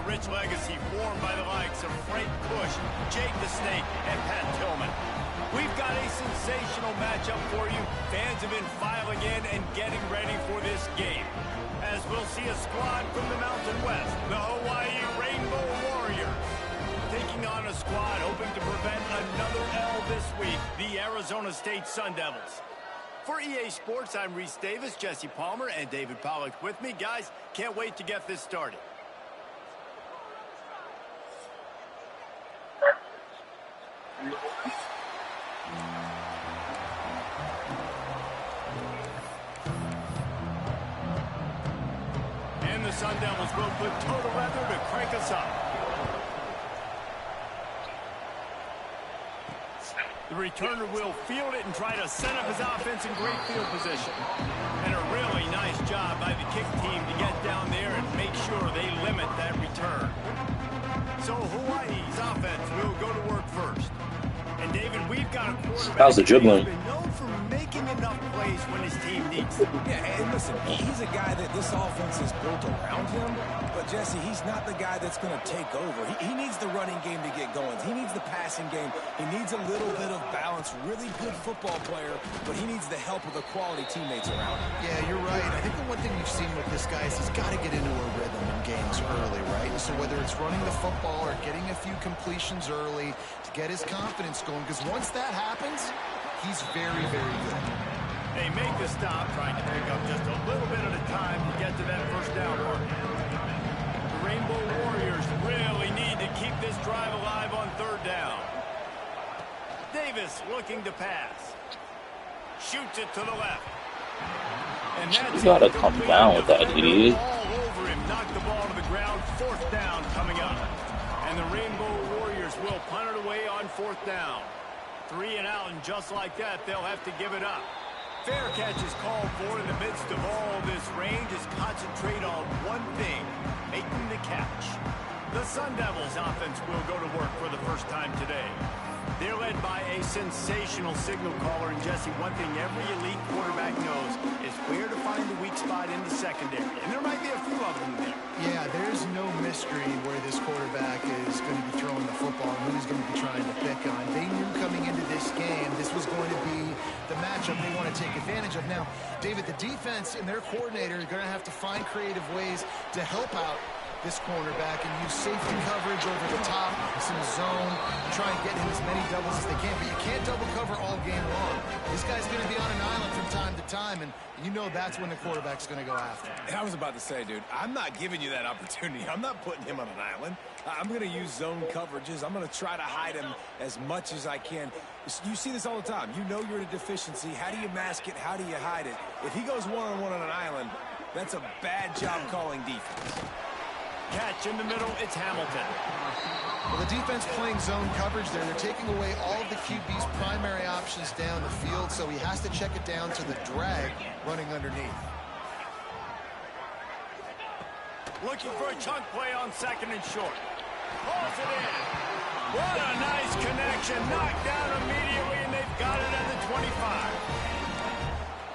a rich legacy formed by the likes of Frank Bush, Jake the Snake, and Pat Tillman. We've got a sensational matchup for you. Fans have been filing in and getting ready for this game, as we'll see a squad from the Mountain West, the Hawaii Rainbow Warriors, taking on a squad hoping to prevent another L this week, the Arizona State Sun Devils. For EA Sports, I'm Reese Davis, Jesse Palmer, and David Pollack with me. Guys, can't wait to get this started. And the Sun Devils will put total leather to crank us up. The returner will field it and try to set up his offense in great field position. And a really nice job by the kick team to get down there and make sure they limit that return. So Hawaii's offense will go to work first. And David, we've got a quarterback How's the dribbling? who's been known for making enough plays when his team needs them. Yeah, and listen, he's a guy that this offense is built around him. But, Jesse, he's not the guy that's going to take over. He needs the running game to get going. He needs the passing game. He needs a little bit of balance. Really good football player, but he needs the help of the quality teammates around him. Yeah, you're right. I think the one thing we've seen with this guy is he's got to get into a rhythm in games early, right? So whether it's running the football or getting a few completions early to get his confidence going, because once that happens, he's very, very good. They make the stop, trying to pick up just a little bit at a time to get to that first down mark. The Rainbow Warriors really need to keep this drive alive on third down. Davis looking to pass. Shoots it to the left. And that's You gotta come down with that, idiot. All over him, knocked the ball to the ground. Fourth down coming up. And the Rainbow Warriors will punt it away on fourth down. 3 and out, and just like that, they'll have to give it up. Fair catch is called for in the midst of all this range. Is concentrate on one thing, making the catch. The Sun Devils offense will go to work for the first time today. They're led by a sensational signal caller, and Jesse, one thing every elite quarterback knows is where to find the weak spot in the secondary. And there might be a few of them there. Yeah, there's no mystery where this quarterback is going to be throwing the football and who he's going to be trying to pick on. They knew coming into this game this was going to be the matchup they want to take advantage of. Now, David, the defense and their coordinator are going to have to find creative ways to help out this cornerback and use safety coverage over the top, some zone, try and get him as many doubles as they can. But you can't double cover all game long. This guy's going to be on an island from time to time, and you know that's when the quarterback's going to go after him. I was about to say, dude, I'm not giving you that opportunity. I'm not putting him on an island. I'm going to use zone coverages. I'm going to try to hide him as much as I can. You see this all the time. You know you're in a deficiency. How do you mask it? How do you hide it? If he goes one-on-one on an island, that's a bad job calling defense. Catch in the middle, it's Hamilton. Well, the defense playing zone coverage there. They're taking away all of the QB's primary options down the field, so he has to check it down to the drag running underneath. Looking for a chunk play on second and short. Pulls it in. What a nice connection. Knocked down immediately, and they've got it at the 25.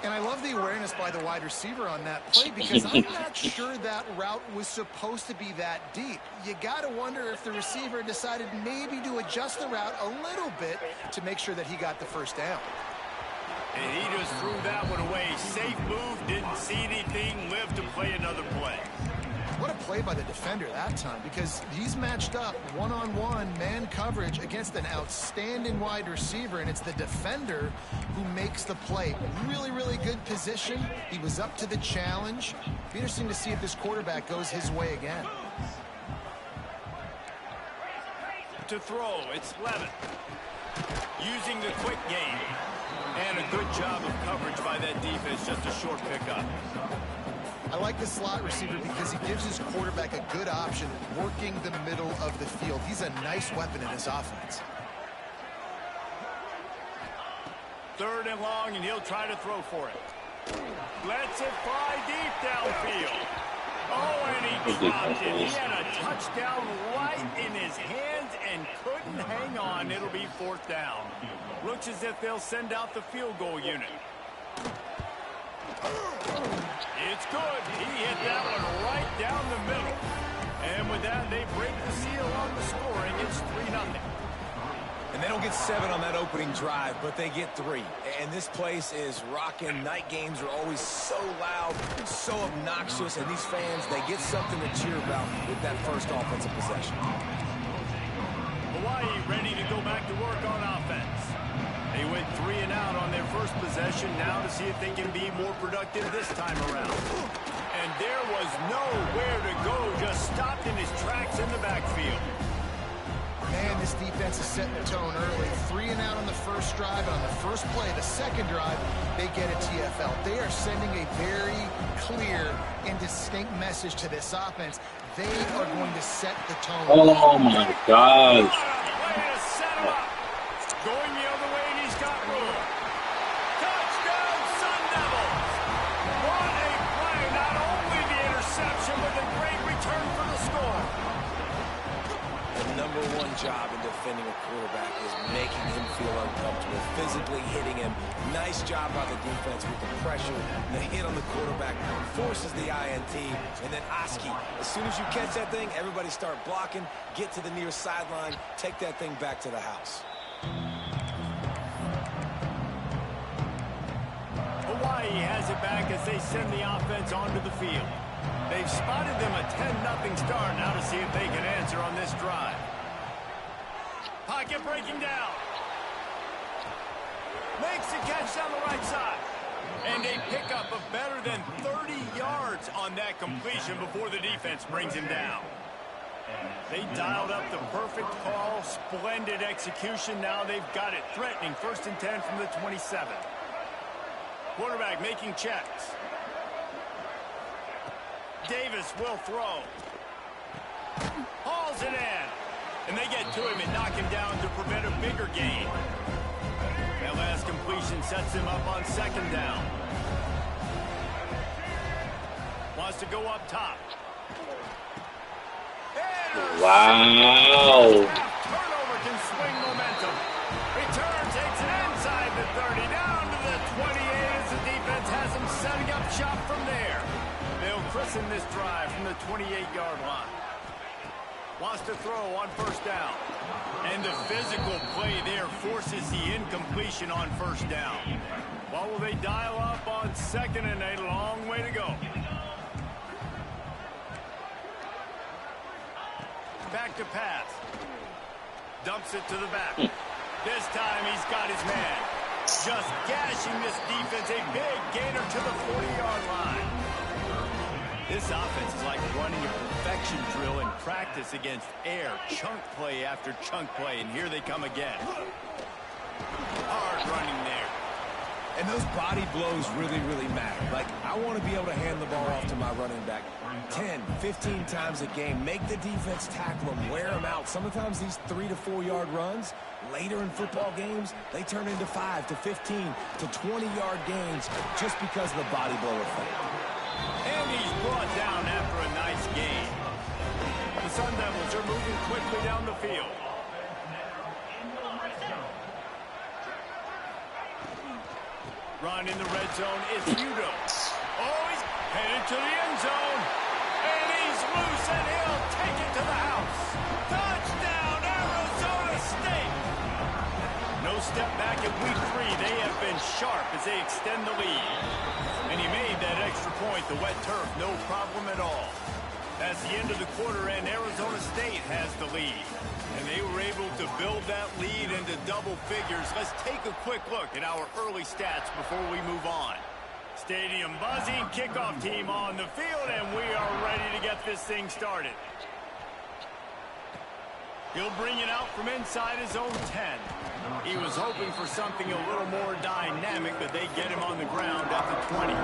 And I love the awareness by the wide receiver on that play because I'm not sure that route was supposed to be that deep. You got to wonder if the receiver decided maybe to adjust the route a little bit to make sure that he got the first down. And he just threw that one away. Safe move, didn't see anything, lived to play another play. What a play by the defender that time, because he's matched up one-on-one man coverage against an outstanding wide receiver, and it's the defender who makes the play. Really, really good position. He was up to the challenge. Be interesting to see if this quarterback goes his way again. To throw, it's Levin. Using the quick game. And a good job of coverage by that defense, just a short pickup. I like the slot receiver because he gives his quarterback a good option working the middle of the field. He's a nice weapon in his offense. Third and long, and he'll try to throw for it. Lets it fly deep downfield. Oh, and he dropped it. He had a touchdown right in his hands and couldn't hang on. It'll be fourth down. Looks as if they'll send out the field goal unit. It's good. He hit that one right down the middle. And with that, they 7 on that opening drive, but they get 3. And this place is rocking. Night games are always so loud, so obnoxious, and these fans, they get something to cheer about with that first offensive possession. Hawaii ready to go back to work on offense. They went 3 and out on their first possession, now to see if they can be more productive this time around. And there was nowhere to go, just stopped in his tracks in the backfield. Man, this defense is setting the tone early. 3 and out on the first drive. On the first play, the second drive, they get a TFL. They are sending a very clear and distinct message to this offense. They are going to set the tone. Oh my gosh. Way to set him up. Going the other way, and he's got room. Touchdown, Sun Devils. What a play. Not only the interception, but the great return for the score. The number one job in defending a quarterback is making him feel uncomfortable, physically hitting him. Nice job by the defense with the pressure. The hit on the quarterback forces the INT. And then Oski, as soon as you catch that thing, everybody start blocking, get to the near sideline, take that thing back to the house. Hawaii has it back as they send the offense onto the field. They've spotted them a 10-0 start, now to see if they can answer on this drive. Pocket breaking down. Makes the catch down the right side. And a pickup of better than 30 yards on that completion before the defense brings him down. They dialed up the perfect call, splendid execution. Now they've got it threatening 1st and 10 from the 27. Quarterback making checks. Davis will throw. Hauls it in. And they get to him and knock him down to prevent a bigger gain. That last completion sets him up on 2nd down. Wants to go up top. Wow. Turnover can swing momentum. Return takes it inside the 30, down to the 28 as the defense has him setting up shop from there. They'll christen this drive from the 28-yard line. Wants to throw on 1st down. And the physical play there forces the incompletion on 1st down. What will they dial up on 2nd and a long way to go? Back to pass. Dumps it to the back. This time he's got his man. Just gashing this defense. A big gainer to the 40-yard line. This offense is like running a perfection drill in practice against air. Chunk play after chunk play. And here they come again. Hard running there. And those body blows really, really matter. Like, I want to be able to hand the ball off to my running back 10, 15 times a game. Make the defense tackle them, wear them out. Sometimes these 3 to 4 yard runs, later in football games, they turn into 5 to 15 to 20-yard gains just because of the body blow effect. And he's brought down after a nice gain. The Sun Devils are moving quickly down the field. Run in the red zone is Udo. Oh, he's headed to the end zone. And he's loose, and he'll take it to the house. Touchdown, Arizona State. No step back at week 3. They have been sharp as they extend the lead. And he made that extra point, the wet turf, no problem at all. That's the end of the quarter, and Arizona State has the lead. And they were able to build that lead into double figures. Let's take a quick look at our early stats before we move on. Stadium buzzing, kickoff team on the field, and we are ready to get this thing started. He'll bring it out from inside his own 10. He was hoping for something a little more dynamic, but they get him on the ground at the 20.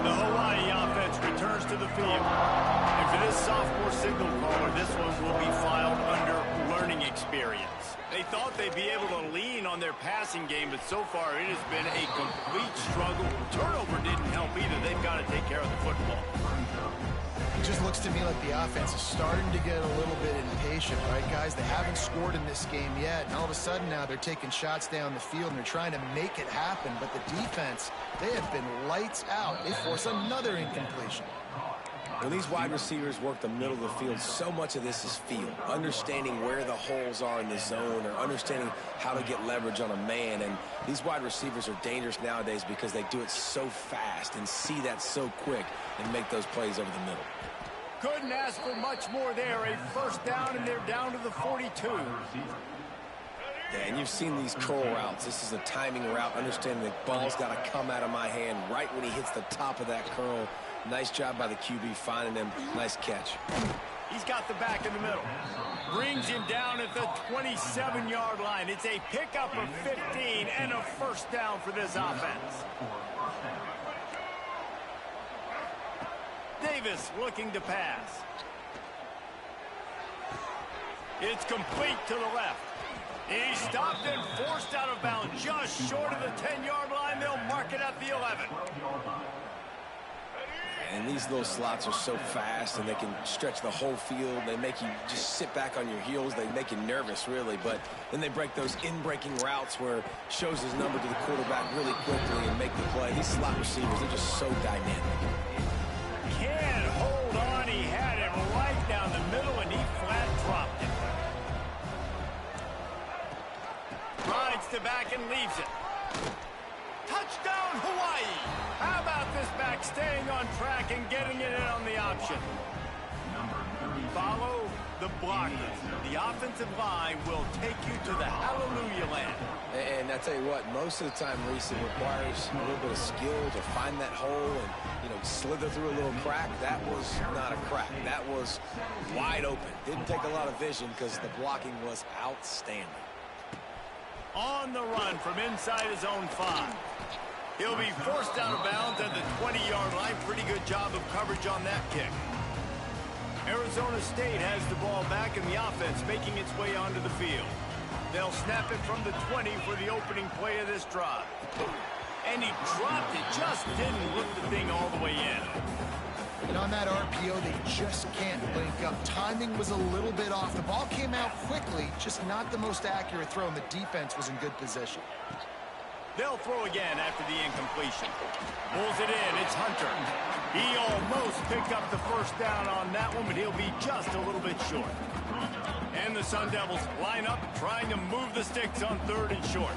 The Hawaii offense returns to the field. And for this sophomore signal caller, this one will be filed under learning experience. They thought they'd be able to lean on their passing game, but so far it has been a complete struggle. Turnover didn't help either. They've got to take care of the football. It just looks to me like the offense is starting to get a little bit impatient, right, guys? They haven't scored in this game yet, and all of a sudden now they're taking shots down the field and they're trying to make it happen. But the defense, they have been lights out. They force another incompletion. When these wide receivers work the middle of the field, so much of this is feel. Understanding where the holes are in the zone or understanding how to get leverage on a man. And these wide receivers are dangerous nowadays because they do it so fast and see that so quick and make those plays over the middle. Couldn't ask for much more there. A first down, and they're down to the 42. Yeah, and you've seen these curl routes. This is a timing route. Understanding the ball's got to come out of my hand right when he hits the top of that curl. Nice job by the QB finding him. Nice catch. He's got the back in the middle. Brings him down at the 27-yard line. It's a pickup of 15 and a first down for this offense. Davis looking to pass. It's complete to the left. He's stopped and forced out of bounds just short of the 10-yard line. They'll mark it at the 11. And these little slots are so fast, and they can stretch the whole field. They make you just sit back on your heels. They make you nervous, really. But then they break those in-breaking routes where shows his number to the quarterback really quickly and make the play. These slot receivers, they're just so dynamic. Can't hold on. He had it right down the middle, and he flat dropped it. Rides to back and leaves it. Touchdown, Hawaii! How about this back staying on track and getting it in on the option? Follow the blockers. The offensive line will take you to the hallelujah land. And I tell you what, most of the time, Reese, it requires a little bit of skill to find that hole and, slither through a little crack. That was not a crack. That was wide open. Didn't take a lot of vision because the blocking was outstanding. On the run from inside his own 5. He'll be forced out of bounds at the 20-yard line. Pretty good job of coverage on that kick. Arizona State has the ball back in the offense, making its way onto the field. They'll snap it from the 20 for the opening play of this drive. And he dropped it, just didn't lift the thing all the way in. And on that RPO, they just can't link up. Timing was a little bit off. The ball came out quickly, just not the most accurate throw, and the defense was in good position. They'll throw again after the incompletion. Pulls it in. It's Hunter. He almost picked up the first down on that one, but he'll be just a little bit short. And the Sun Devils line up, trying to move the sticks on 3rd and short.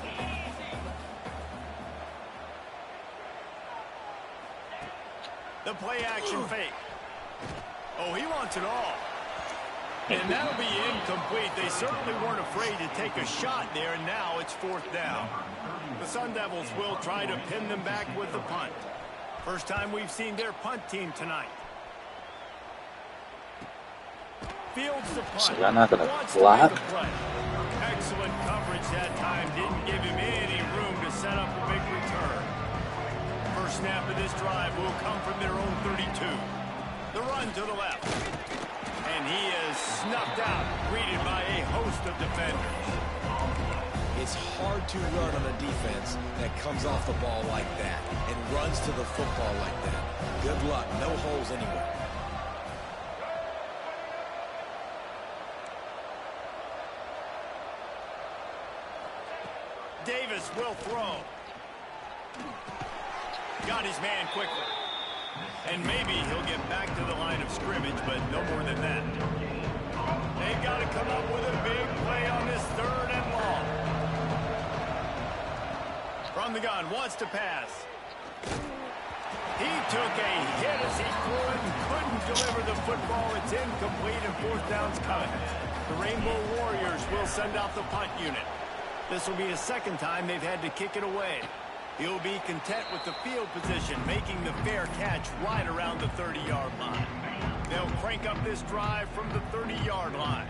The play action fake. Oh, he wants it all. And that'll be incomplete. They certainly weren't afraid to take a shot there, and now it's 4th down. The Sun Devils will try to pin them back with the punt. First time we've seen their punt team tonight. Fields the punt. Wants to make a play. Excellent coverage that time. Didn't give him any room to set up a big return. First snap of this drive will come from their own 32. The run to the left. And he is snuffed out, greeted by a host of defenders. It's hard to run on a defense that comes off the ball like that and runs to the football like that. Good luck. No holes anywhere. Davis will throw. Got his man quickly. And maybe he'll get back to the line of scrimmage, but no more than that. They've got to come up with a big play on this 3rd and long. From the gun, wants to pass. He took a hit as he threw it and couldn't deliver the football. It's incomplete and 4th down's coming. The Rainbow Warriors will send out the punt unit. This will be the 2nd time they've had to kick it away. He'll be content with the field position, making the fair catch right around the 30-yard line. They'll crank up this drive from the 30-yard line.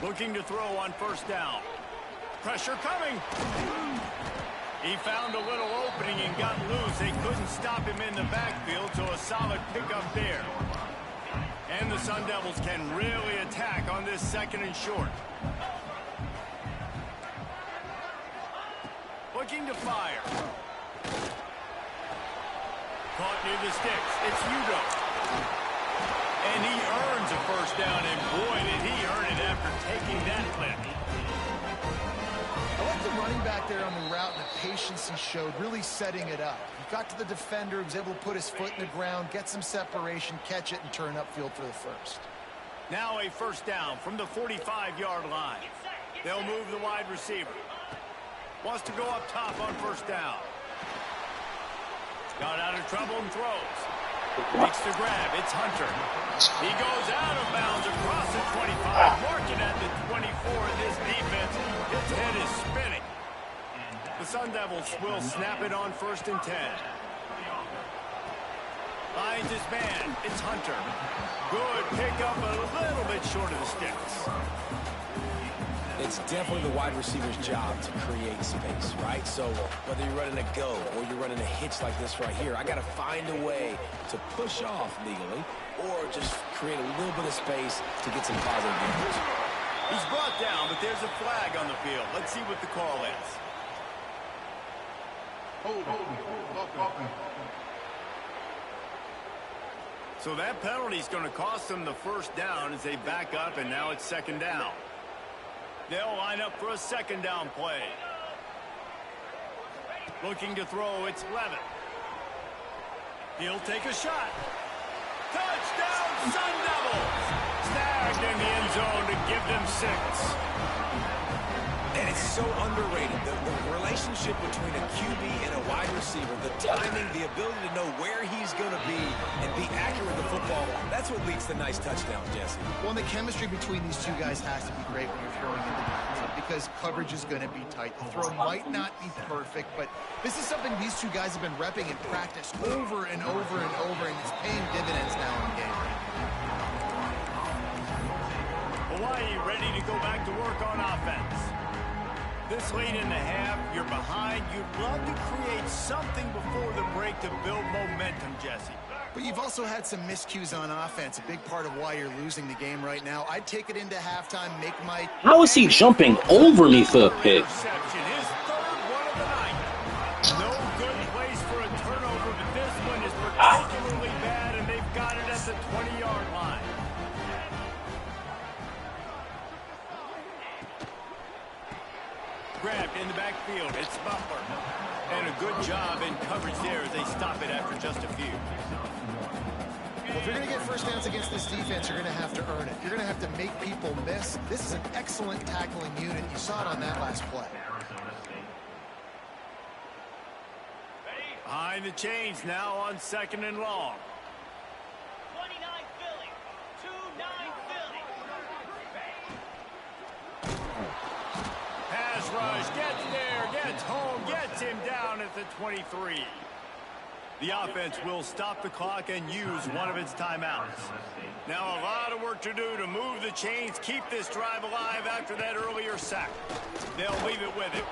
Looking to throw on 1st down. Pressure coming. He found a little opening and got loose. They couldn't stop him in the backfield, so a solid pickup there. And the Sun Devils can really attack on this 2nd and short. Looking to fire. Caught near the sticks. It's Udo. And he earns a first down, and boy, did he earn it after taking that lift. I like the running back there on the route and the patience he showed, really setting it up. He got to the defender, he was able to put his foot in the ground, get some separation, catch it, and turn upfield for the first. Now a first down from the 45-yard line. They'll move the wide receiver. Wants to go up top on first down. Got out of trouble and throws. Makes the grab. It's Hunter. He goes out of bounds across the 25, marking at the 24 in this defense. His head is spinning. The Sun Devils will snap it on 1st and 10. Finds his man. It's Hunter. Good pickup, a little bit short of the sticks. It's definitely the wide receiver's job to create space, right? So whether you're running a go or you're running a hitch like this right here, I got to find a way to push off legally or just create a little bit of space to get some positive yards. He's brought down, but there's a flag on the field. Let's see what the call is. So that penalty is going to cost them the first down as they back up, and now it's 2nd down. They'll line up for a 2nd down play. Looking to throw, it's Levitt. He'll take a shot. Touchdown, Sun Devils! Snagged in the end zone to give them 6. And it's so underrated. The relationship between a QB and a wide receiver, the timing, the ability to know where he's going to be and be accurate with the football, that's what leads to nice touchdowns, Jesse. Well, the chemistry between these two guys has to be great when you're throwing into the end zone because coverage is going to be tight. The throw might not be perfect, but this is something these two guys have been repping in practice over and over and over, and it's paying dividends now in the game. Hawaii ready to go back to work on offense. This late in the half, you're behind. You'd love to create something before the break to build momentum, Jesse. But you've also had some miscues on offense, a big part of why you're losing the game right now. I'd take it into halftime, make my... How is he jumping over me for a pick? Interception, his 3rd one of the night. No good place for a turnover, but this one is particularly bad, and they've got it at the 20-yard line. Grabbed in the backfield. It's Butler. And a good job in coverage there as they stop it after just a few. Well, if you're going to get first downs against this defense, you're going to have to earn it. You're going to have to make people miss. This is an excellent tackling unit. You saw it on that last play. Behind the chains now on 2nd and long. 29 Philly. 2-9 Philly. Pass rush, gets there, gets home, gets him down at the 23. The offense will stop the clock and use one of its timeouts. Now a lot of work to do to move the chains, keep this drive alive after that earlier sack. They'll leave it with him.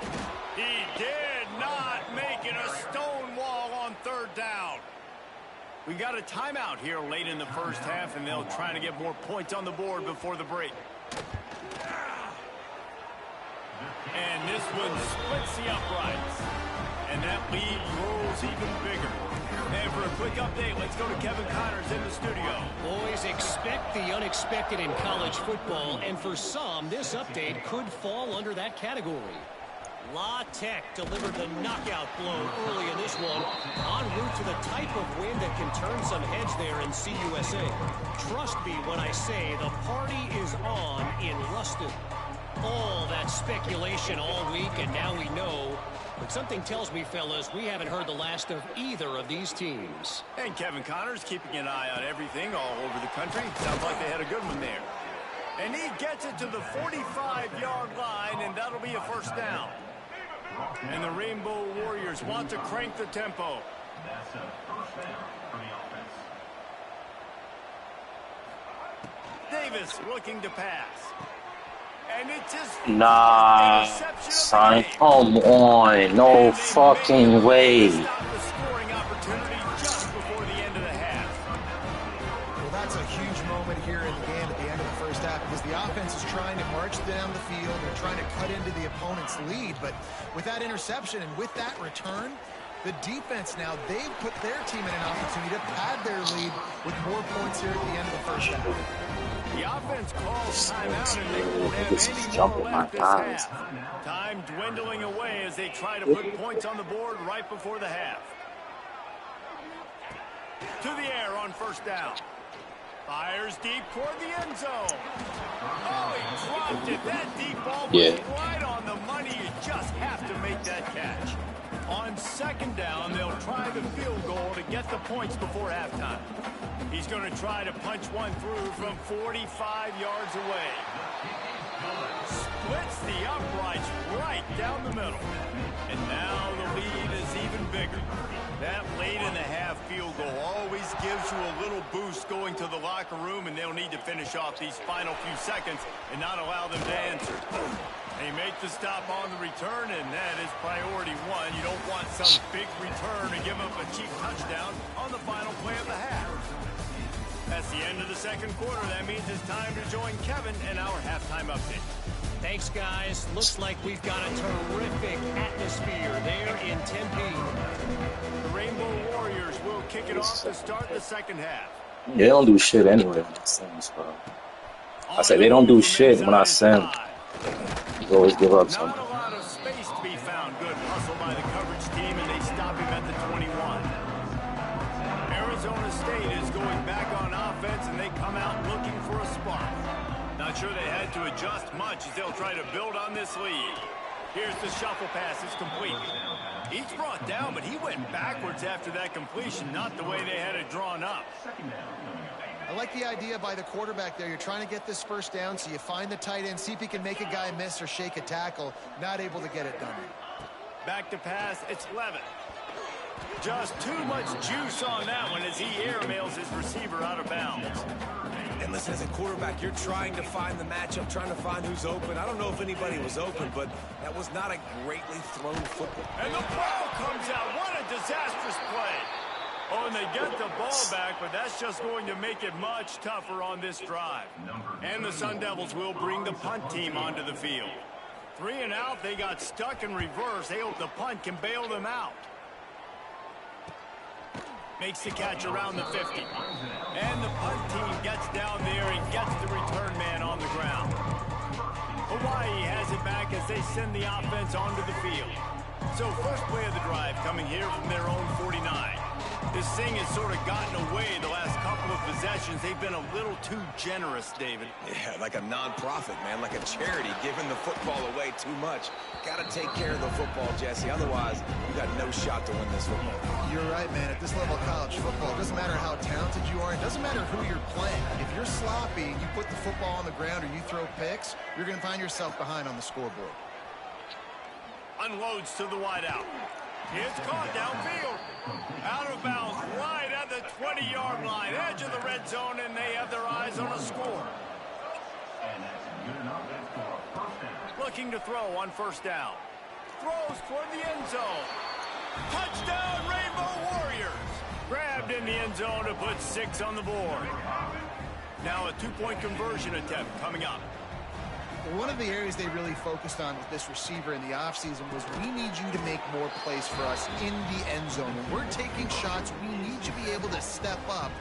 He did not make it a stone wall on 3rd down. We got a timeout here late in the first half, and they'll try to get more points on the board before the break. And this one splits the uprights. And that lead grows even bigger. And for a quick update, let's go to Kevin Connors in the studio. Boys, expect the unexpected in college football, and for some, this update could fall under that category. La Tech delivered the knockout blow early in this one, en route to the type of win that can turn some heads there in CUSA. Trust me when I say the party is on in Ruston. All that speculation all week, and now we know. But something tells me, fellas, we haven't heard the last of either of these teams. And Kevin Connors keeping an eye on everything all over the country. Sounds like they had a good one there. And he gets it to the 45-yard line, and that'll be a first down. And the Rainbow Warriors want to crank the tempo. Davis looking to pass. And it's his Nah, son, come on, no fucking way. Stop the scoring opportunity just before the end of the half. Well, that's a huge moment here in the game at the end of the first half because the offense is trying to march down the field. They're trying to cut into the opponent's lead. But with that interception and with that return, The defense now, they've put their team in an opportunity to pad their lead with more points here at the end of the first half. The offense calls timeout, and they won't have This is any more jumping my left this eyes. half. Time dwindling away as they try to put points on the board right before the half. To the air on first down. Fires deep toward the end zone. Oh, he dropped it. That deep ball was right on the money. You just have to make that catch. On second down, they'll try the field goal to get the points before halftime. He's going to try to punch one through from 45 yards away. Splits the uprights right down the middle. And now the lead is even bigger. That late in the half field goal always gives you a little boost going to the locker room, and they'll need to finish off these final few seconds and not allow them to answer. They make the stop on the return, and that is priority one. You don't want some big return to give up a cheap touchdown on the final play of the half. That's the end of the second quarter. That means it's time to join Kevin and our halftime update. Thanks, guys. Looks like we've got a terrific atmosphere there in Tempe. The Rainbow Warriors will kick it off to start the second half. They don't do shit anyway when I send, bro. I say they don't do shit when I send. You always give up something. Not a lot of space to be found. Good hustle by the coverage team, and they stop him at the 21. Arizona State is going back on offense, and they come out looking for a spot. Not sure they had to adjust much as they'll try to build on this lead. Here's the shuffle pass. It's complete. He's brought down, but he went backwards after that completion, not the way they had it drawn up. I like the idea by the quarterback there. You're trying to get this first down, so you find the tight end, see if he can make a guy miss or shake a tackle. Not able to get it done. Back to pass. It's Levitt. Just too much juice on that one as he airmails his receiver out of bounds. And listen, as a quarterback, you're trying to find the matchup, trying to find who's open. I don't know if anybody was open, but that was not a greatly thrown football. And the ball comes out. What a disastrous play. Oh, and they get the ball back, but that's just going to make it much tougher on this drive. And the Sun Devils will bring the punt team onto the field. 3 and out, they got stuck in reverse. They hope the punt can bail them out. Makes the catch around the 50. And the punt team gets down there and gets the return man on the ground. Hawaii has it back as they send the offense onto the field. So first play of the drive coming here from their own 49. This thing has sort of gotten away the last couple of possessions. They've been a little too generous, David. Yeah, like a non-profit, man, like a charity, giving the football away too much. Got to take care of the football, Jesse. Otherwise, you got no shot to win this football. You're right, man. At this level of college football, it doesn't matter how talented you are. It doesn't matter who you're playing. If you're sloppy and you put the football on the ground or you throw picks, you're going to find yourself behind on the scoreboard. Unloads to the wideout. It's caught downfield. Out of bounds right at the 20-yard line. Edge of the red zone, and they have their eyes on a score. Looking to throw on first down. Throws toward the end zone. Touchdown, Rainbow Warriors. Grabbed in the end zone to put 6 on the board. Now a 2-point conversion attempt coming up. One of the areas they really focused on with this receiver in the offseason was we need you to make more plays for us in the end zone. When we're taking shots, we need you to be able to step up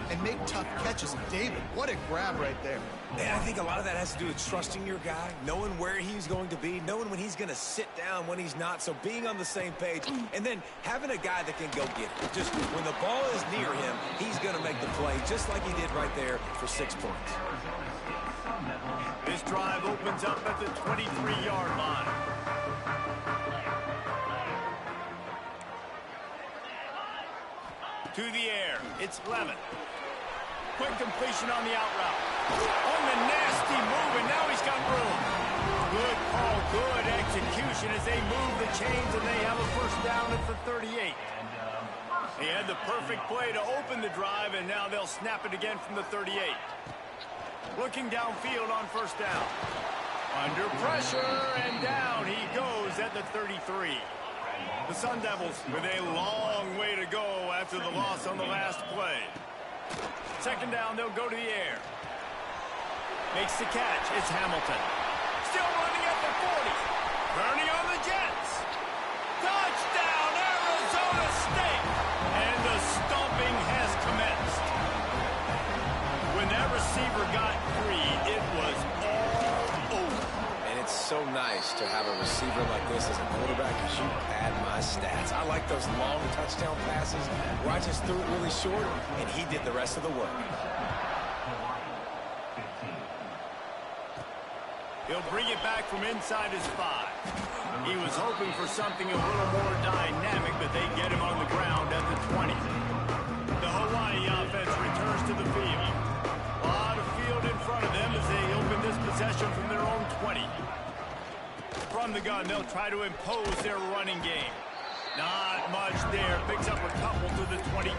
and make tough catches. David, what a grab right there. And I think a lot of that has to do with trusting your guy, knowing where he's going to be, knowing when he's going to sit down, when he's not. So being on the same page, and then having a guy that can go get it. Just when the ball is near him, he's going to make the play, just like he did right there for 6 points. This drive opens up at the 23-yard line. To the air, it's Levitt. Quick completion on the out route. On the nasty move, and now he's got room. Good call, good execution as they move the chains, and they have a first down at the 38. He had the perfect play to open the drive, and now they'll snap it again from the 38. Looking downfield on first down. Under pressure, and down he goes at the 33. The Sun Devils with a long way to go after the loss on the last play. Second down, they'll go to the air. Makes the catch. It's Hamilton. Still running at the 40. Turning on the Jets. Touchdown, Arizona! receiver like this as a quarterback, you should pad my stats. I like those long touchdown passes where I just threw it really short, and he did the rest of the work. He'll bring it back from inside his 5. He was hoping for something a little more dynamic, but they get him on the ground at the 20. The Hawaii offense returns to the field. A lot of field in front of them as they open this possession from their own 20. From the gun, they'll try to impose their running game. Not much there. Picks up a couple to the 22.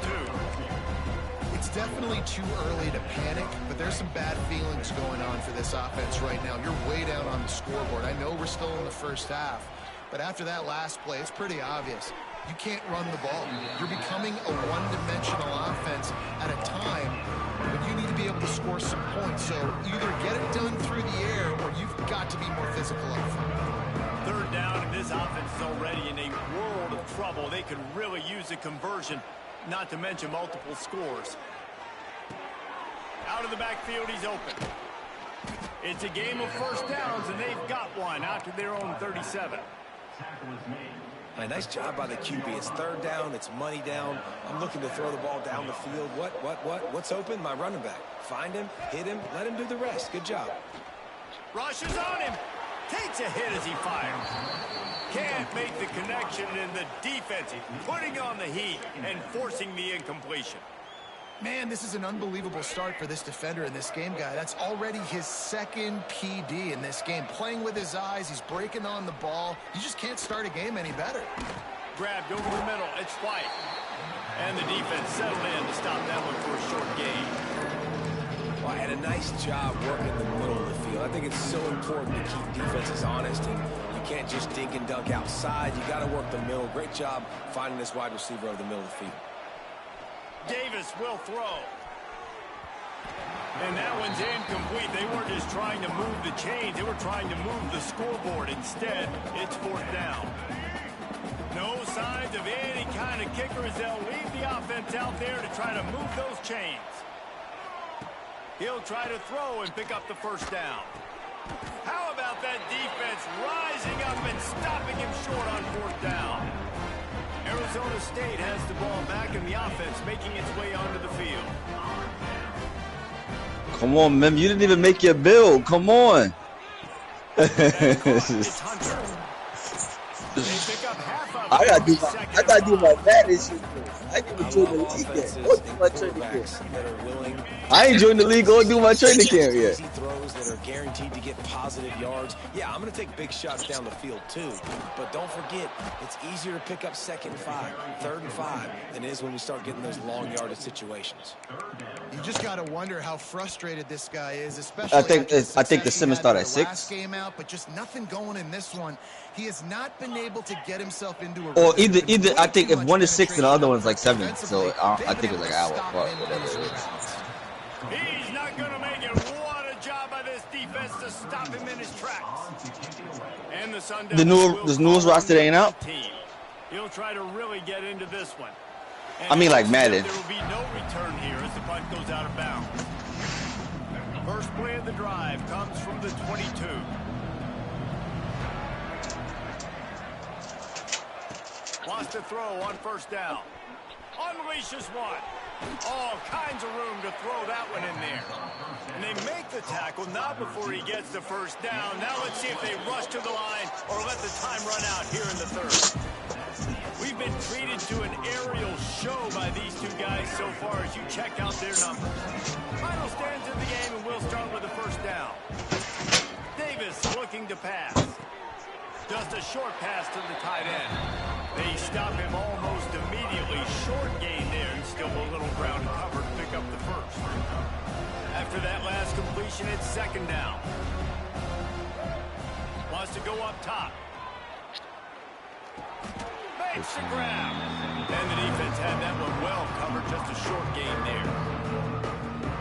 It's definitely too early to panic, but there's some bad feelings going on for this offense right now. You're way down on the scoreboard. I know we're still in the first half, but after that last play, it's pretty obvious. You can't run the ball. You're becoming a one-dimensional offense at a time when you need to be able to score some points. So either get it done through the air or you've got to be more physical up front. Third down, and this offense is already in a world of trouble. They could really use a conversion, not to mention multiple scores. Out of the backfield, he's open. It's a game of first downs, and they've got one out to their own 37. Nice job by the QB. It's third down. It's money down. I'm looking to throw the ball down the field. What's open? My running back. Find him, hit him, let him do the rest. Good job. Rushes on him. Takes a hit as he fires. Can't make the connection, and the defense putting on the heat and forcing the incompletion. Man, this is an unbelievable start for this defender in this game, guy. That's already his second PD in this game. Playing with his eyes, he's breaking on the ball. You just can't start a game any better. Grabbed over the middle. It's White. And the defense settled in to stop that one for a short gain. Well, I had a nice job working in the middle of the field. I think it's so important to keep defenses honest, and you can't just dink and dunk outside. You got to work the middle. Great job finding this wide receiver over the middle of the field. Davis will throw. And that one's incomplete. They weren't just trying to move the chains. They were trying to move the scoreboard. Instead, it's fourth down. No signs of any kind of kicker as they'll leave the offense out there to try to move those chains. He'll try to throw and pick up the first down. How about that defense rising up and stopping him short on fourth down? Arizona State has the ball back in the offense, making its way onto the field. Come on, man. You didn't even make your build. Come on. It's Hunter. They pick up half of I gotta do my madness shit. I can join the league yet. Go do my training camp. I ain't joined the league. Go do my training camp yet. Throws that are guaranteed to get positive yards. Yeah, I'm going to take big shots down the field too. But don't forget, it's easier to pick up second and 5, third and 5 than it is when we start getting those long yardage situations. You just got to wonder how frustrated this guy is, especially I think the Simmons started at 6. Last game out, but just nothing going in this one. He has not been able to get himself into a. Or either I think if one is 6 and the other one's like 7, so I think it's like an hour apart. Whatever it is. He's not going to make it. What a job by this defense to stop him in his tracks. And the this newest roster ain't out. He'll try to really get into this one. And I mean, like Madden. There will be no return here as the punt goes out of bounds. First play of the drive comes from the 22. Wants to throw on first down. Unleashes one. All kinds of room to throw that one in there. And they make the tackle, not before he gets the first down. Now let's see if they rush to the line or let the time run out here in the third. We've been treated to an aerial show by these two guys so far as you check out their numbers. Final stands in the game, and we'll start with the first down. Davis looking to pass. Just a short pass to the tight end. They stop him almost immediately. Short gain there, and still a little ground covered to pick up the first. After that last completion, it's second down. Wants to go up top. Makes the grab. And the defense had that one well covered. Just a short gain there.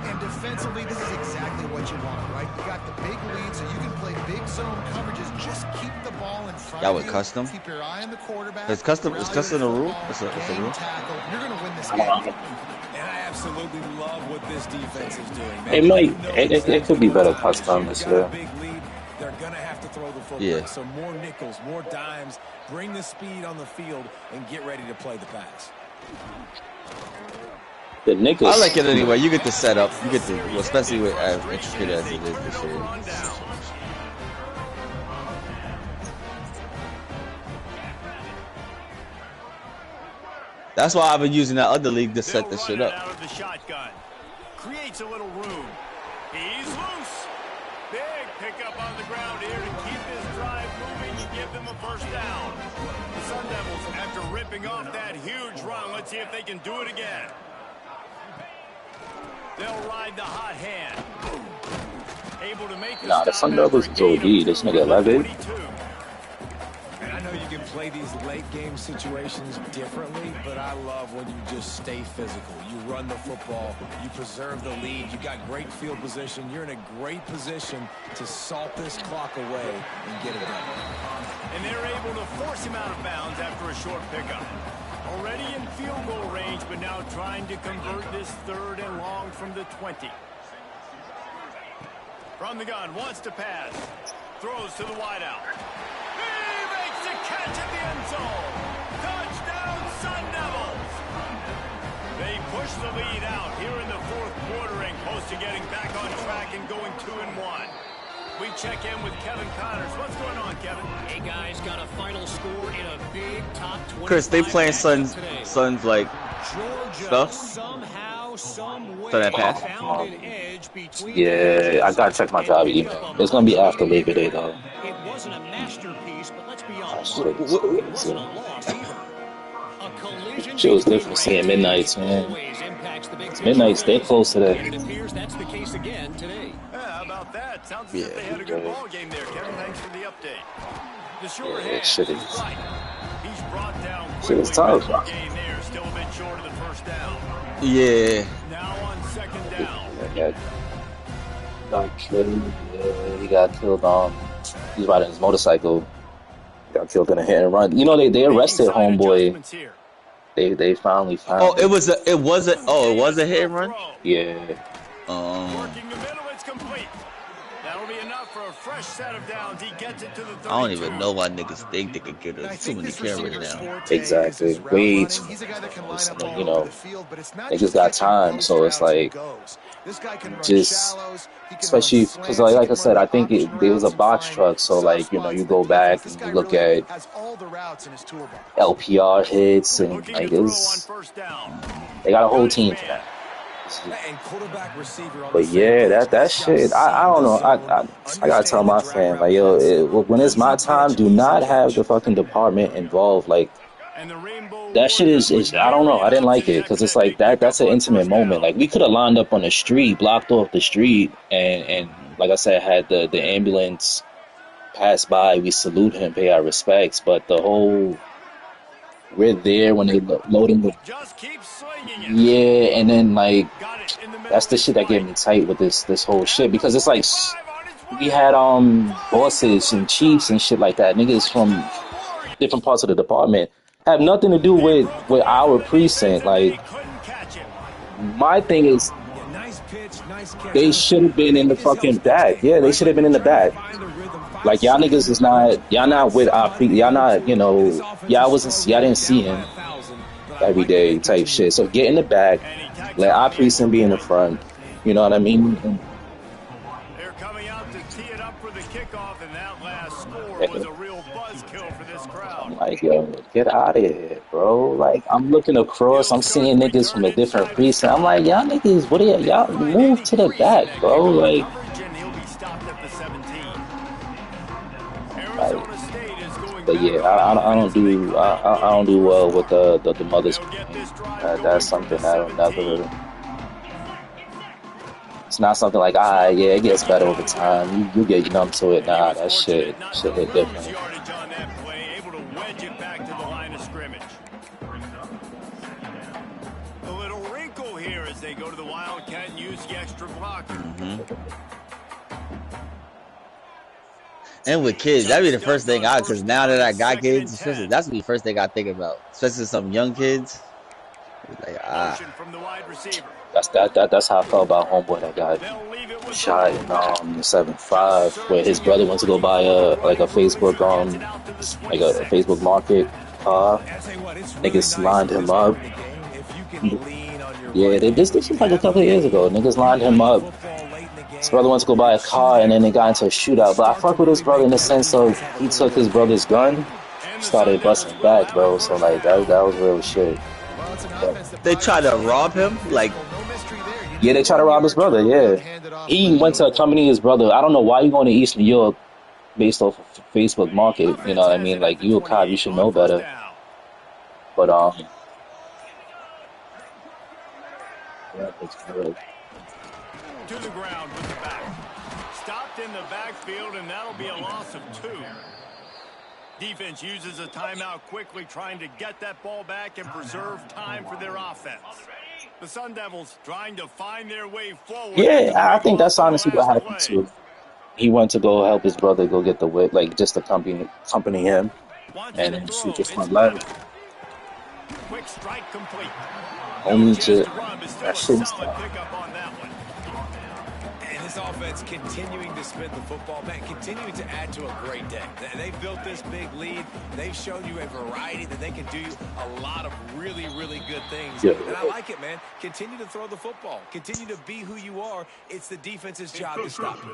And defensively, this is exactly what you want, right? You got the big lead, so you can play big zone coverages. Just keep the ball in front That of was you. custom? Keep your eye on the quarterback. It's custom a rule? It's a rule? Tackle. You're going to win this game. And I absolutely love what this defense is doing, man. It could be better custom this year. they're going to have to throw the football. Yeah. So more nickels, more dimes, bring the speed on the field, and get ready to play the pass. The niggas. I like it anyway. You get the setup. You get the, well, especially with as intricate as it is this year. That's why I've been using that other league to set this shit up. Out of the shotgun. Creates a little room. He's loose. Big pickup on the ground here to keep this drive moving and give them a first down. The Sun Devils, after ripping off that huge run, let's see if they can do it again. They'll ride the hot hand. Able to make Nah, the Sun Devils is OD. This nigga 11. And I know you can play these late game situations differently, but I love when you just stay physical. You run the football, you preserve the lead, you got great field position. You're in a great position to salt this clock away and get it done. And they're able to force him out of bounds after a short pickup. Already in field goal range, but now trying to convert this 3rd and long from the 20. From the gun, wants to pass. Throws to the wideout. He makes a catch at the end zone. Touchdown, Sun Devils. They push the lead out here in the 4th quarter and close to getting back on track and going 2-1. We check in with Kevin Connors. What's going on, Kevin? Hey, guys, got a final score in a big top 20. Chris, they playing Suns like Georgia stuff. Somehow, some way So that pass? found an edge between Yeah, I gotta check my job email. It's gonna be after Labor Day though. It wasn't a masterpiece, but let's be honest. Shit, It wasn't a loss either. A collision shit was between different seeing Midnights, man. always impacts the big picture Midnights, they close to that. and it appears that's the case again today. How about that? Sounds as Yeah, if they had a good ball game there, Kevin. Thanks for the update. The sure Yeah, hand. shit is- Right. He's brought down Shit is quickly. tough. Good game there. Still a bit short of the first down. Yeah. Now on 2nd down. Got killed. Yeah, he got killed. He's riding his motorcycle. Got killed in a hit and run. You know they arrested Making side homeboy. adjustments here. They finally found. Oh, it was a hit and run. Yeah. Working the middle, it's complete. That'll be enough for a fresh set of downs. He gets it to the 32. I don't even know why niggas think they could get And I us too think many this cameras receiver's now. forte Exactly. is his route Way running. too He's a guy that can line much. up all You know, over the field, but it's not niggas just got catching time, post so it's routes and like goes. This guy can run just, shallows, he can especially run because slants, he like I can said, run I think option there was a routes and box find truck, so soft like you spots you in go the back defense. This and guy you look really at has all the routes in his toolbox. LPR hits and Looking like to throw on it's first down. they got a whole team for that. And quarterback receiver on But the same yeah, page. that This shit, guy's I don't seen know. the zone, I gotta tell understanding my the drag fam route like yo, concept. when it's my Easy time, pitch, do easy not have catch. the fucking department involved. Like And the Rainbow that shit Warriors is with I don't know. I myriad didn't like it options because after it's that like big that's pickup an on intimate first moment. down. Like we could have lined up on the street, blocked off the street, and like I said, had the ambulance pass by. We salute him, pay our respects. But the whole we're there when they load him with Just keep slinging it. yeah, and then like Got it in the middle. that's the It's shit that get White. me tight with this whole shit At the because it's like 45 on his we way. had Flying bosses to the and left chiefs side. and shit like that, niggas from Touchdown Warriors. different parts of the department have nothing to do He broke away our from the defense precinct. and they Like couldn't catch him. my thing is Yeah, nice pitch, nice catch. they And should have been in the this helps fucking next back. game, Yeah, they right? should have been in the Trying to back. find a rhythm. 5 Like y'all seconds niggas in is the quarter. y'all not with our Somebody y'all to not, go to. And this y'all offensive y'all slow didn't see down by him 1,000. But I every like that day they type continue. shit. So get in the back, And he tacks let on our the precinct extra be in the point. front. You know what I mean? And They're coming out to tee it up for the kickoff, and that last score was a real buzzkill for this crowd. I'm like, yo, get out of here, bro. Like, I'm looking across, He'll I'm start seeing the niggas from return a different inside his precinct. I'm like, 5. y'all niggas, what are y'all? Didn't Y'all find move any to the crease in back, that bro. kickoff Like, coverage, and he'll be stopped at the 17. like, Arizona State is going but back yeah, on I don't offense, and they do come out I don't looking do for a well with spark. the mothers. They'll get this drive going That's from the something that'll 17. never. It's not something like, yeah, it gets better over time. You get numb to it. And he Nah, was that fortunate not to hit lose different. yardage on that play, able to wedge it back to the line of scrimmage. A little wrinkle here as they go to the Wildcat and use the extra blocker. And with kids, that'd be the first thing because now that I got kids, especially, that's gonna be the first thing I think about, especially some young kids. Like, motion from the wide receiver. That's how I felt about homeboy that got They'll leave it with the shot running in back. 7-5, where his Searching brother and went to go working buy for the like a running route as Facebook he gets it out to the like a 26. Facebook Market car. I tell you what, it's really Niggas nice lined at him this up. point in the game if you can lean on your Yeah, run game. this You was like a have couple the of years lead, ago. Niggas you lined got him the up. football late in the His game, brother went to go you're buy a two car, and down then in they the got into a ball. You shootout. But I start to fuck with his really brother make in the the sense of defense have a he little took bit of his a game brother's plan. gun, And the Sun started busting Devils it will back, have a bro. So first like down. that was real shit. Well, it's an But, offense that They prides tried to itself on rob being him. Like, physical. No mystery there. You yeah, need a they tried to rob his 1-yard brother. turnover Yeah, and hand it off he quickly went on to fourth accompany down. his brother. I don't know why you going to East New York based off of Facebook Market. You Offense know what I has mean? it at Like the you a cop, you 28 should on know first better. down. But yeah, it's good. To the ground with the back. Stopped in the backfield, and that'll be a loss of 2. Defense uses a timeout quickly, trying to get that ball back and preserve time for their offense. The Sun Devils trying to find their way forward Yeah, after the I big think loss that's on the honestly what last happened play. too. He went to go help his brother go get the whip, like just accompany him, Wants and to then shoot throw. just It's one leg. Levis. Quick strike complete. No Only chance to to run, but still that a shouldn't solid stop. pickup on that one. And this offense continuing to spin the football, man, continuing to add to a great day. They've built this big lead. They've shown you a variety that they can do a lot of really, really good things. Yeah. And I like it, man. Continue to throw the football. Continue to be who you are. It's the defense's job to stop you.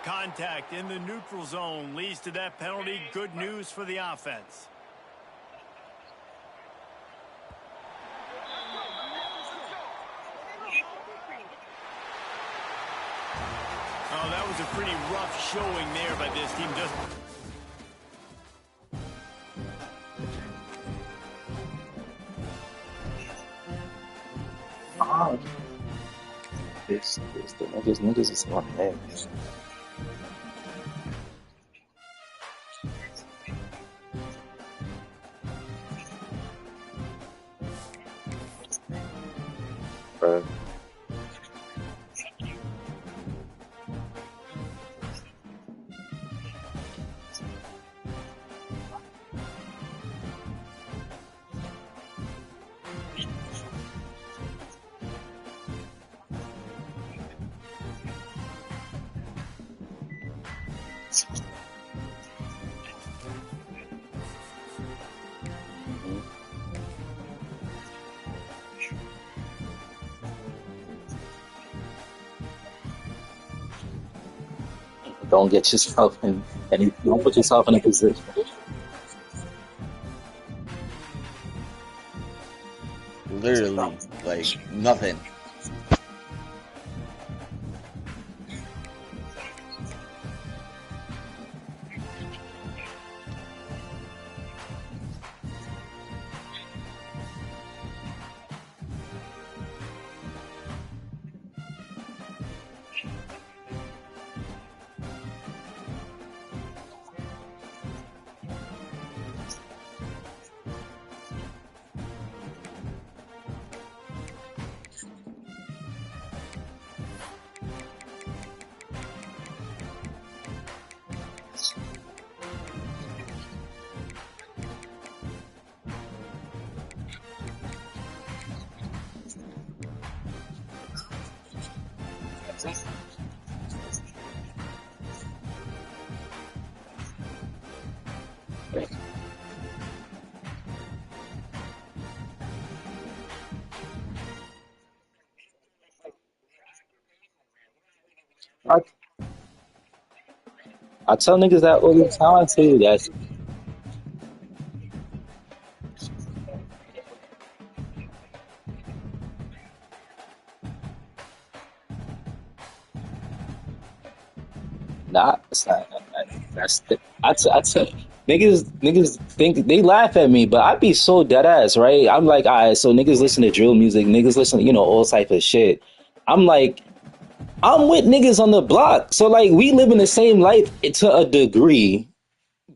Contact in the neutral zone leads to that penalty. Good news for the offense. Oh, that was a pretty rough showing there by this team. Just This the niggas is on there. Bro. Don't get yourself in any. Don't put yourself in a position. literally, like nothing. I, I tell niggas that all the time too. That's not. It's not. That's. I tell niggas think they laugh at me, but I be so dead ass, right? I'm like, alright, so niggas listen to drill music, niggas listen, all type of shit. I'm like, I'm with niggas on the block, so like we live in the same life to a degree,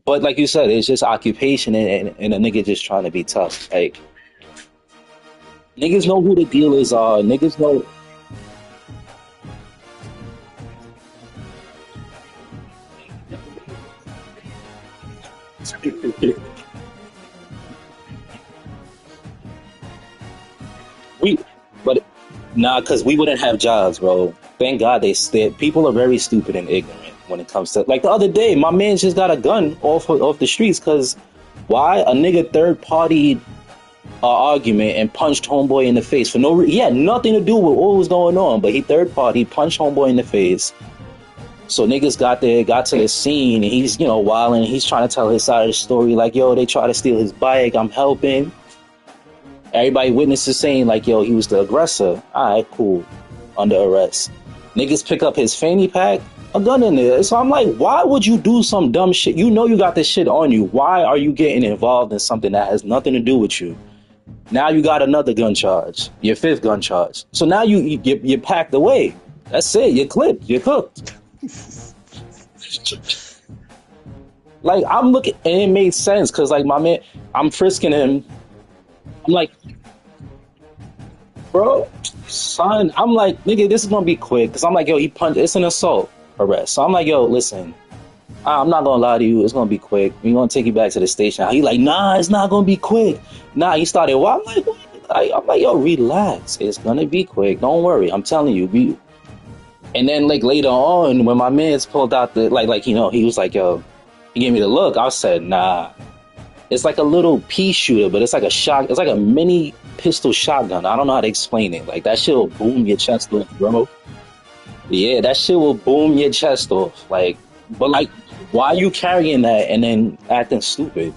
but like you said, it's just occupation and a nigga just trying to be tough. Like niggas know who the dealers are. Niggas know. We, but nah, because we wouldn't have jobs, bro. Thank God people are very stupid and ignorant when it comes to like the other day. My man just got a gun off the streets because why a nigga third party argument and punched homeboy in the face for no reason. He had nothing to do with what was going on, but he third party punched homeboy in the face. So niggas got to the scene, and he's wilding. He's trying to tell his side of the story, like, yo, they try to steal his bike. I'm helping. Everybody witnesses saying like, yo, he was the aggressor. All right, cool. Under arrest. Niggas pick up his fanny pack, a gun in there. So I'm like, why would you do some dumb shit? You know you got this shit on you. Why are you getting involved in something that has nothing to do with you? Now you got another gun charge, your fifth gun charge. So now you're packed away. That's it. You're clipped. You're cooked. Like I'm looking, and it made sense because like my man, I'm frisking him. I'm like, bro, son. I'm like, nigga, this is gonna be quick because I'm like, yo, he punched. It's an assault arrest. So I'm like, yo, listen, I'm not gonna lie to you. It's gonna be quick. We're gonna take you back to the station. He like, nah, it's not gonna be quick. Nah, he started. Well, I'm like, what? I'm like, yo, relax. It's gonna be quick. Don't worry. I'm telling you. And then like later on, when my man's pulled out the he was like, yo, he gave me the look. I said, nah. It's like a little pea shooter, but it's like a shot. It's like a mini pistol shotgun. I don't know how to explain it. Like that shit will boom your chest off, bro. Yeah, that shit will boom your chest off. Like, but like, why are you carrying that and then acting stupid?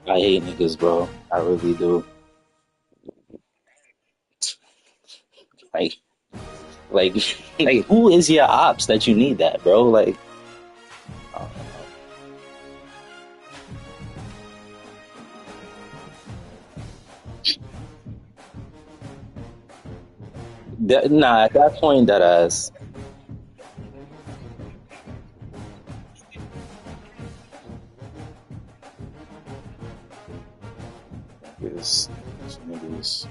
I hate niggas, bro. I really do. Like, like, like, who is your ops that you need that, bro? Like, nah. At that point, that ass. Is niggas.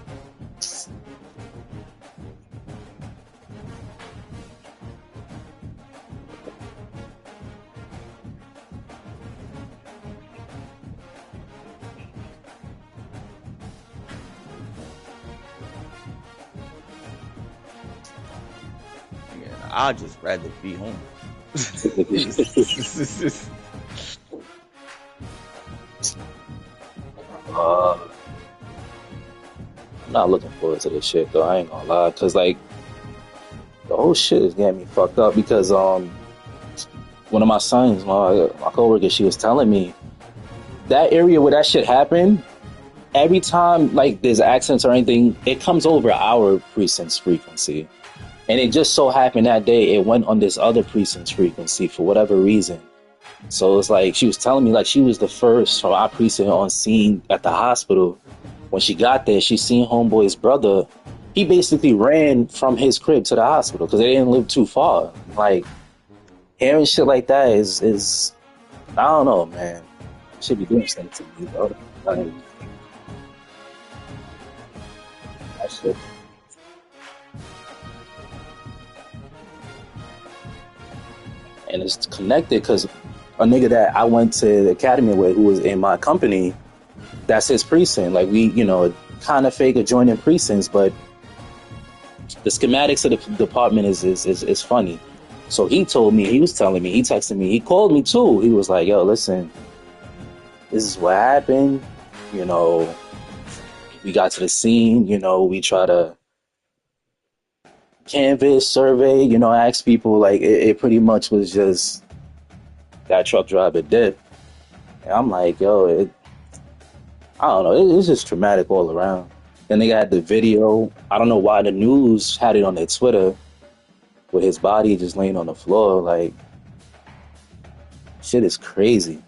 I'd just rather be home. I'm not looking forward to this shit though. I ain't gonna lie, cause like the whole shit is getting me fucked up. Because one of my sons, my coworker, she was telling me that area where that shit happened. Every time like there's accidents or anything, it comes over our precinct's frequency. And it just so happened that day it went on this other precinct's frequency for whatever reason. So it's like she was telling me like she was the first from our precinct on scene at the hospital. When she got there, she seen homeboy's brother. He basically ran from his crib to the hospital because they didn't live too far. Like hearing shit like that is I don't know, man. Should be doing something to me, bro. Like, that shit. And it's connected because a nigga that I went to the academy with, who was in my company, that's his precinct. Like we, kind of fake adjoining precincts, but the schematics of the department is funny. So he told me, he was telling me, he texted me, he called me too. He was like, yo, listen, this is what happened. We got to the scene, we try to canvas, survey, ask people. Like it pretty much was just that truck driver did. And I'm like, yo, I don't know. It's just traumatic all around. Then they got the video. I don't know why the news had it on their Twitter with his body just laying on the floor. Like, shit is crazy.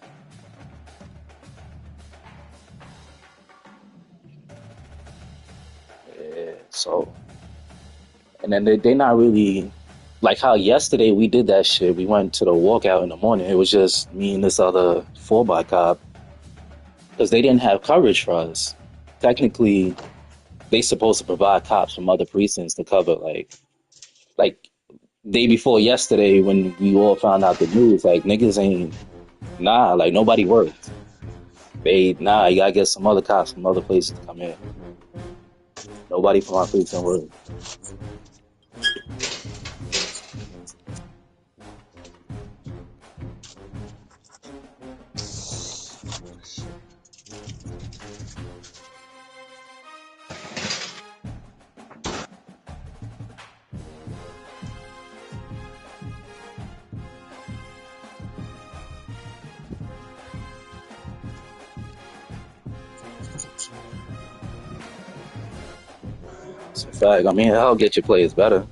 Yeah, so. And then they not really, like how yesterday we did that shit. We went to the walkout in the morning. It was just me and this other 4x cop. Because they didn't have coverage for us. Technically, they supposed to provide cops from other precincts to cover like day before yesterday when we all found out the news, like niggas ain't nah, like nobody worked. They nah, you gotta get some other cops from other places to come in. Nobody from our place can work. It's a fact. I mean, I'll get your players better.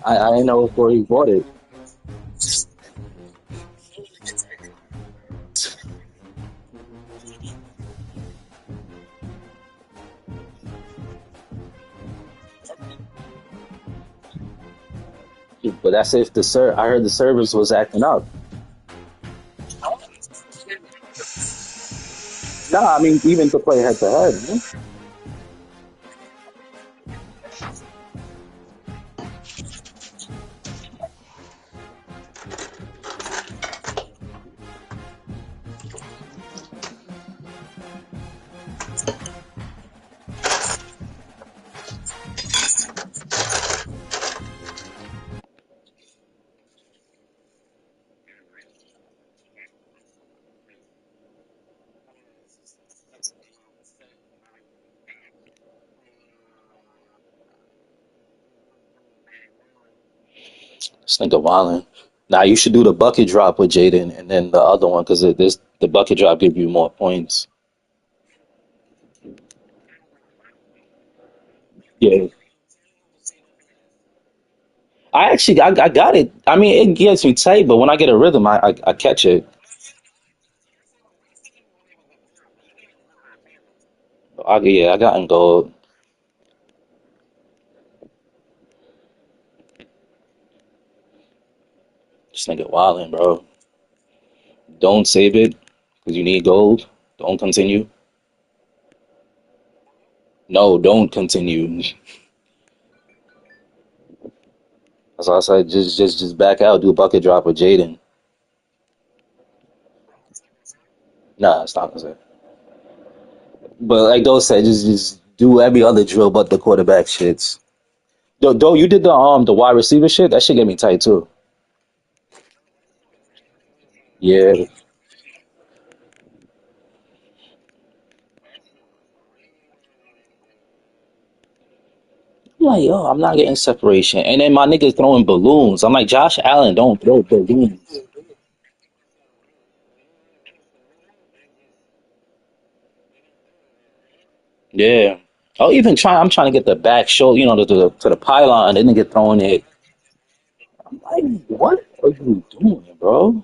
I didn't know before he bought it. But that's if I heard the service was acting up. Nah, I mean even to play head to head. This nigga wildin'. Now you should do the bucket drop with Jaden and then the other one because this the bucket drop give you more points. Yeah, I got it. I mean it gets me tight, but when I get a rhythm, I catch it. I got in gold. This nigga wildin', bro. Don't save it because you need gold. Don't continue. No, don't continue. That's why I said just back out, do a bucket drop with Jaden. Nah, it's not gonna say. But like those said, just do every other drill but the quarterback shits. Though you did the wide receiver shit, that shit get me tight too. Yeah. I'm like, yo, I'm not getting separation. And then my niggas throwing balloons. I'm like, Josh Allen, don't throw balloons. Yeah. I'm trying to get the back shoulder, to the pylon, and then nigga throwing it. I'm like, what are you doing, bro?